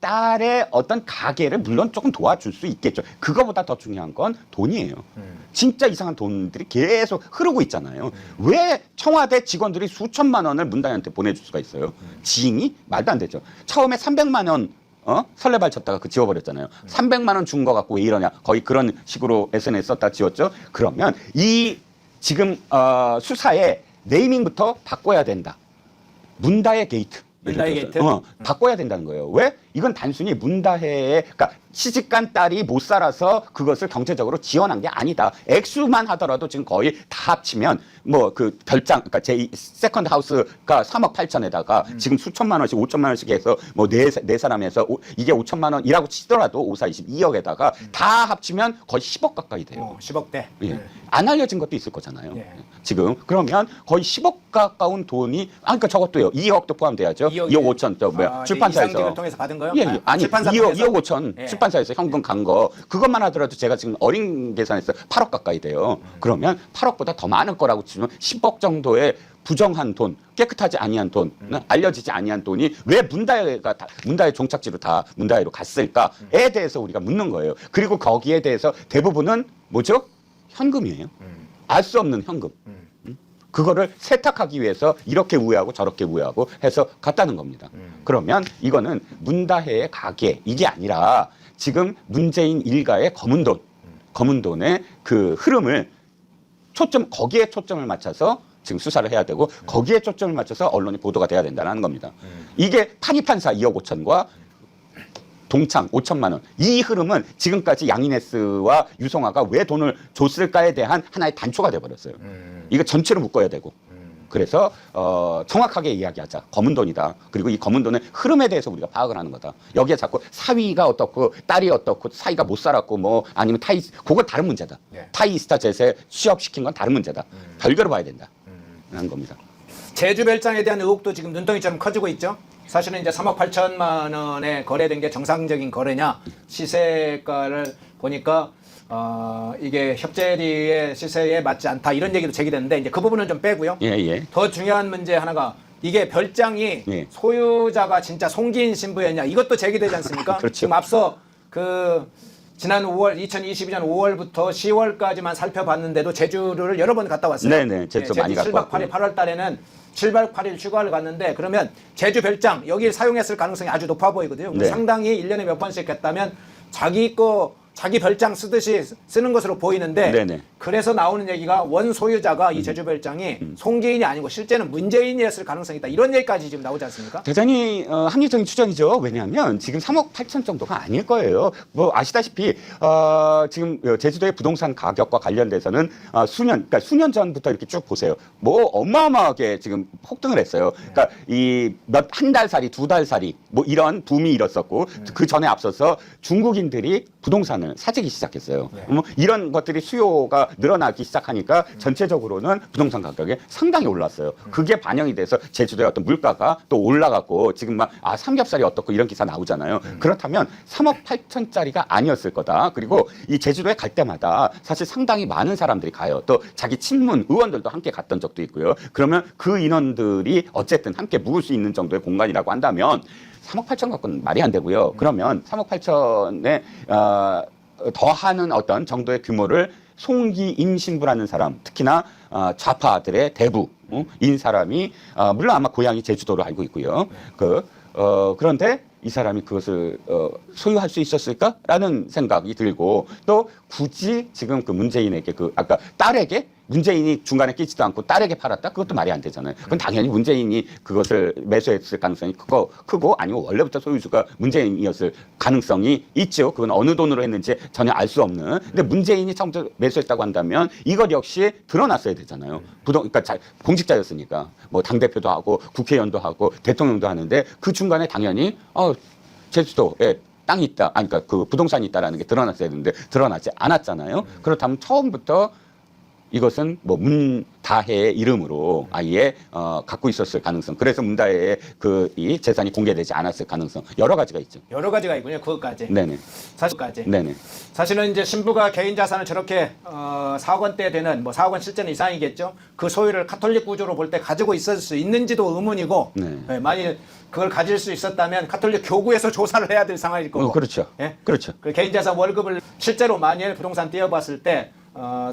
딸의 어떤 가계를 물론 조금 도와줄 수 있겠죠. 그거보다 더 중요한 건 돈이에요. 진짜 이상한 돈들이 계속 흐르고 있잖아요. 왜 청와대 직원들이 수천만 원을 문다혜한테 보내줄 수가 있어요? 지인이? 말도 안 되죠. 처음에 300만 원 설레발 쳤다가 그 지워버렸잖아요. 300만 원 준 거 갖고 왜 이러냐. 거의 그런 식으로 SNS 썼다 지웠죠. 그러면 이 지금 수사의 네이밍부터 바꿔야 된다. 문다혜 게이트. 문다혜 게이트? 바꿔야 된다는 거예요. 왜? 이건 단순히 문다혜의, 그러니까 시집간 딸이 못 살아서 그것을 경제적으로 지원한 게 아니다. 액수만 하더라도 지금 거의 다 합치면 뭐 그 별장, 그러니까 제 세컨드 하우스가 3억 8천에다가 지금 수천만 원씩 5천만 원씩 해서 뭐 네 사람에서 이게 5천만 원이라고 치더라도 5, 4, 22억에다가 다 합치면 거의 10억 가까이 돼요. 10억대. 예. 안 알려진 것도 있을 거잖아요. 예. 지금 그러면 거의 10억 가까운 돈이 그러니까 저것도요. 2억도 포함돼야죠. 2억 5천 저 뭐야 출판사에서 이상직을 통해서 받은 거요? 예, 아니 출판사 2억 통해서? 5천 예. 출판사에서 현금 간 거 그것만 하더라도 제가 지금 어린 계산해서 8억 가까이 돼요. 그러면 8억보다 더 많을 거라고 치면 10억 정도의 부정한 돈, 깨끗하지 아니한 돈, 알려지지 아니한 돈이 왜 문다혜 종착지로 다 문다혜로 갔을까에 대해서 우리가 묻는 거예요. 그리고 거기에 대해서 대부분은 뭐죠? 현금이에요. 알 수 없는 현금. 그거를 세탁하기 위해서 이렇게 우회하고 저렇게 우회하고 해서 갔다는 겁니다. 그러면 이거는 문다혜의 가계 이게 아니라 지금 문재인 일가의 검은 돈의 그 흐름을 거기에 초점을 맞춰서 지금 수사를 해야 되고 거기에 초점을 맞춰서 언론이 보도가 돼야 된다는 겁니다. 이게 판이판사 2억 5천과 동창 5천만 원. 이 흐름은 지금까지 양이네스와 유성화가 왜 돈을 줬을까에 대한 하나의 단초가 돼버렸어요. 이거 전체로 묶어야 되고. 그래서 정확하게 이야기하자. 검은 돈이다. 그리고 이 검은 돈의 흐름에 대해서 우리가 파악을 하는 거다. 여기에 자꾸 사위가 어떻고 딸이 어떻고 사이가 못 살았고 뭐 아니면 그건 다른 문제다. 네. 타이스타 제세 취업시킨 건 다른 문제다. 별개로 봐야 된다. 라는 겁니다. 제주 별장에 대한 의혹도 지금 눈덩이처럼 커지고 있죠. 사실은 이제 3억 8천만 원에 거래된 게 정상적인 거래냐 시세가를 보니까 이게 협재리의 시세에 맞지 않다 이런 얘기도 제기됐는데 이제 그 부분은 좀 빼고요. 예. 더 중요한 문제 하나가 이게 별장이 예. 소유자가 진짜 송기인 신부였냐 이것도 제기되지 않습니까? 그렇죠. 지금 앞서 지난 2022년 5월부터 10월까지만 살펴봤는데도 제주를 여러 번 갔다 왔어요. 네네. 제주 많이 갔고 7박 8일 8월 달에는 7박 8일 휴가를 갔는데 그러면 제주 별장 여기를 사용했을 가능성이 아주 높아 보이거든요. 네. 상당히 1년에 몇 번씩 했다면 자기 별장 쓰듯이 쓰는 것으로 보이는데 네네. 그래서 나오는 얘기가 원 소유자가 이 제주 별장이 송기인이 아니고 실제는 문재인이었을 가능성이 있다. 이런 얘기까지 지금 나오지 않습니까? 대단히 합리적인 추정이죠. 왜냐하면 지금 3억 8천 정도가 아닐 거예요. 뭐 아시다시피 지금 제주도의 부동산 가격과 관련돼서는 그러니까 수년 전부터 이렇게 쭉 보세요. 뭐 어마어마하게 지금 폭등을 했어요. 그러니까 한 달살이, 두 달살이 뭐 이런 붐이 일었었고 그 전에 앞서서 중국인들이 부동산을 사재기 시작했어요. 뭐 이런 것들이 수요가 늘어나기 시작하니까 전체적으로는 부동산 가격이 상당히 올랐어요. 그게 반영이 돼서 제주도의 어떤 물가가 또 올라갔고 지금 막 삼겹살이 어떻고 이런 기사 나오잖아요. 그렇다면 3억 8천짜리가 아니었을 거다. 그리고 이 제주도에 갈 때마다 사실 상당히 많은 사람들이 가요. 또 자기 친문 의원들도 함께 갔던 적도 있고요. 그러면 그 인원들이 어쨌든 함께 묵을 수 있는 정도의 공간이라고 한다면 3억 8천 갖고는 말이 안 되고요. 그러면 3억 8천에 더하는 어떤 정도의 규모를 송기인 신부라는 사람, 특히나 좌파들의 대부인 사람이 물론 아마 고향이 제주도로 알고 있고요. 그런데 이 사람이 그것을 소유할 수 있었을까라는 생각이 들고 또 굳이 지금 그 문재인에게 아까 딸에게 문재인이 중간에 끼지도 않고 딸에게 팔았다? 그것도 말이 안 되잖아요. 그건 당연히 문재인이 그것을 매수했을 가능성이 크고 아니면 원래부터 소유주가 문재인이었을 가능성이 있죠. 그건 어느 돈으로 했는지 전혀 알 수 없는. 근데 문재인이 처음부터 매수했다고 한다면 이것 역시 드러났어야 되잖아요. 그러니까 공직자였으니까 뭐 당대표도 하고 국회의원도 하고 대통령도 하는데 그 중간에 당연히 제주도에 땅이 있다. 그러니까 그 부동산이 있다라는 게 드러났어야 되는데 드러나지 않았잖아요. 그렇다면 처음부터 이것은 뭐 문다혜의 이름으로 아예 갖고 있었을 가능성. 그래서 문다혜의 이 재산이 공개되지 않았을 가능성. 여러 가지가 있죠. 여러 가지가 있군요. 그것까지. 네네. 사실까지. 네네. 사실은 이제 신부가 개인 자산을 저렇게 4억 원대 되는 뭐 4억 원 실제는 이상이겠죠. 그 소유를 카톨릭 구조로 볼 때 가지고 있을 수 있는지도 의문이고 네. 예, 만일 그걸 가질 수 있었다면 카톨릭 교구에서 조사를 해야 될 상황일 거고. 그렇죠. 예? 그렇죠. 그 개인 자산 월급을 실제로 만일 부동산 띄어봤을 때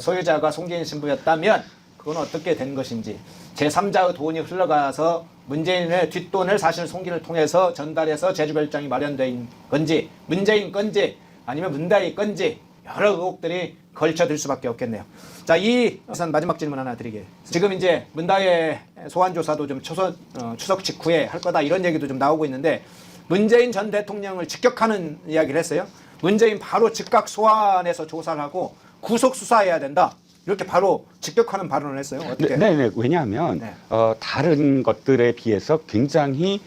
소유자가 송재인 신부였다면 그건 어떻게 된 것인지 제3자의 돈이 흘러가서 문재인의 뒷돈을 사실 송기를 통해서 전달해서 제주별장이 마련된 건지 문재인 건지 아니면 문다희 건지 여러 의혹들이 걸쳐들 수밖에 없겠네요. 자, 이 마지막 질문 하나 드리게. 지금 이제 문다희 소환 조사도 좀 추석 직후에 할 거다 이런 얘기도 좀 나오고 있는데 문재인 전 대통령을 직격하는 이야기를 했어요. 문재인 바로 즉각 소환해서 조사를 하고 구속 수사해야 된다. 이렇게 바로 직격하는 발언을 했어요. 어떻게? 네네. 왜냐하면 네. 다른 것들에 비해서 굉장히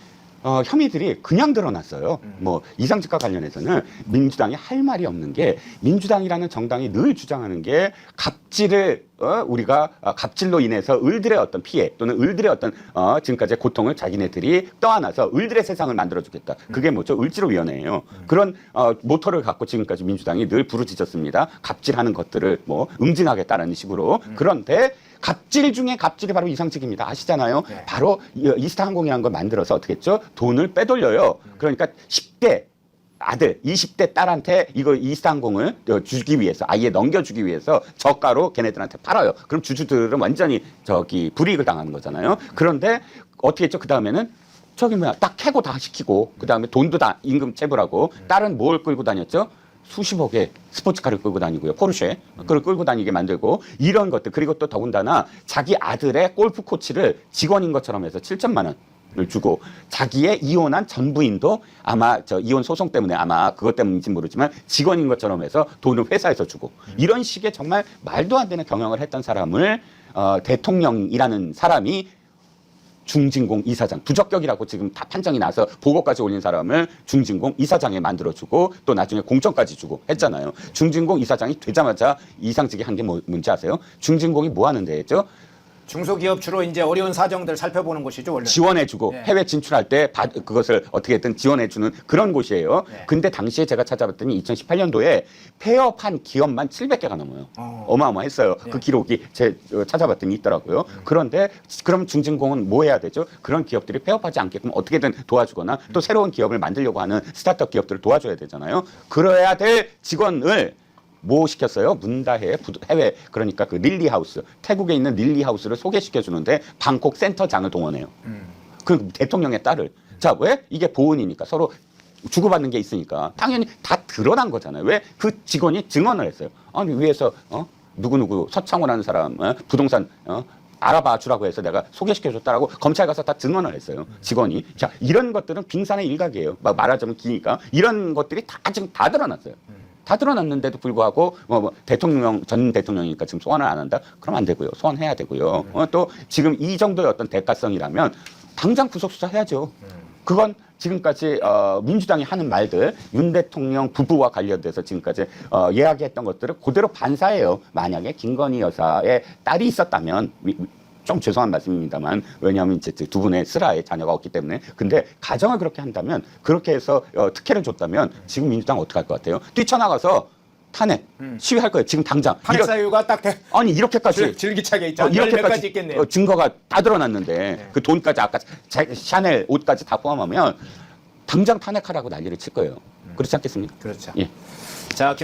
혐의들이 그냥 드러났어요. 뭐 이상직과 관련해서는 민주당이 할 말이 없는 게 민주당이라는 정당이 늘 주장하는 게 갑질을 우리가 갑질로 인해서 을들의 어떤 피해 또는 을들의 어떤 지금까지의 고통을 자기네들이 떠안아서 을들의 세상을 만들어주겠다. 그게 뭐죠? 을지로위원회예요. 그런 모토를 갖고 지금까지 민주당이 늘 부르짖었습니다. 갑질하는 것들을 뭐 응징하겠다라는 식으로. 그런데 갑질 중에 갑질이 바로 이상직입니다. 아시잖아요. 네. 바로 이스타항공이라는 걸 만들어서 어떻게 했죠? 돈을 빼돌려요. 그러니까 10대 아들, 20대 딸한테 이거 이스타항공을 주기 위해서 아예 넘겨주기 위해서 저가로 걔네들한테 팔아요. 그럼 주주들은 완전히 불이익을 당하는 거잖아요. 그런데 어떻게 했죠? 그 다음에는 딱 캐고 다 시키고 그 다음에 돈도 다 임금 체불하고 딸은 뭘 끌고 다녔죠? 수십억의 스포츠카를 끌고 다니고요. 포르쉐 그걸 끌고 다니게 만들고 이런 것들. 그리고 또 더군다나 자기 아들의 골프 코치를 직원인 것처럼 해서 7천만 원을 주고 자기의 이혼한 전 부인도 아마 이혼 소송 때문에 아마 그것 때문인지 모르지만 직원인 것처럼 해서 돈을 회사에서 주고 이런 식의 정말 말도 안 되는 경영을 했던 사람을 대통령이라는 사람이 중진공 이사장, 부적격이라고 지금 다 판정이 나서 보고까지 올린 사람을 중진공 이사장에 만들어주고 또 나중에 공천까지 주고 했잖아요. 중진공 이사장이 되자마자 이상직이 한 게 뭔지 아세요? 중진공이 뭐 하는 데였죠? 중소기업 주로 이제 어려운 사정들 살펴보는 곳이죠, 원래. 지원해주고 네. 해외 진출할 때 그것을 어떻게든 지원해주는 그런 곳이에요. 네. 근데 당시에 제가 찾아봤더니 2018년도에 폐업한 기업만 700개가 넘어요. 어마어마했어요. 네. 그 기록이 찾아봤더니 있더라고요. 그런데 그럼 중진공은 뭐 해야 되죠? 그런 기업들이 폐업하지 않게끔 어떻게든 도와주거나 또 새로운 기업을 만들려고 하는 스타트업 기업들을 도와줘야 되잖아요. 그래야 될 직원을 뭐 시켰어요? 문다혜 해외 그러니까 그 릴리하우스 태국에 있는 릴리하우스를 소개시켜 주는데 방콕 센터장을 동원해요. 그 대통령의 딸을. 자, 왜? 이게 보은이니까 서로 주고받는 게 있으니까 당연히 다 드러난 거잖아요. 왜? 그 직원이 증언을 했어요. 아니 위에서 누구누구 서창호라는 사람 부동산 알아봐 주라고 해서 내가 소개시켜 줬다라고 검찰 가서 다 증언을 했어요. 직원이. 자, 이런 것들은 빙산의 일각이에요. 말하자면 기니까 이런 것들이 다 지금 다 드러났어요. 다 드러났는데도 불구하고 전 대통령이니까 지금 소환을 안 한다? 그럼 안 되고요. 소환해야 되고요. 또 지금 이 정도의 어떤 대가성이라면 당장 구속 수사해야죠. 그건 지금까지 민주당이 하는 말들 윤 대통령 부부와 관련돼서 지금까지 이야기했던 것들을 그대로 반사해요. 만약에 김건희 여사의 딸이 있었다면 좀 죄송한 말씀입니다만 왜냐하면 이제 두 분의 슬하에 자녀가 없기 때문에 근데 가정을 그렇게 한다면 그렇게 해서 특혜를 줬다면 지금 민주당 어떻게 할 것 같아요? 뛰쳐나가서 탄핵 시위할 거예요. 지금 당장. 탄핵 사유가 딱 아니 이렇게까지 줄기차게 있죠. 이렇게까지 있겠네요. 증거가 다 드러났는데 그 돈까지 아까 샤넬 옷까지 다 포함하면 당장 탄핵하라고 난리를 칠 거예요. 그렇지 않겠습니까? 그렇죠. 예. 자,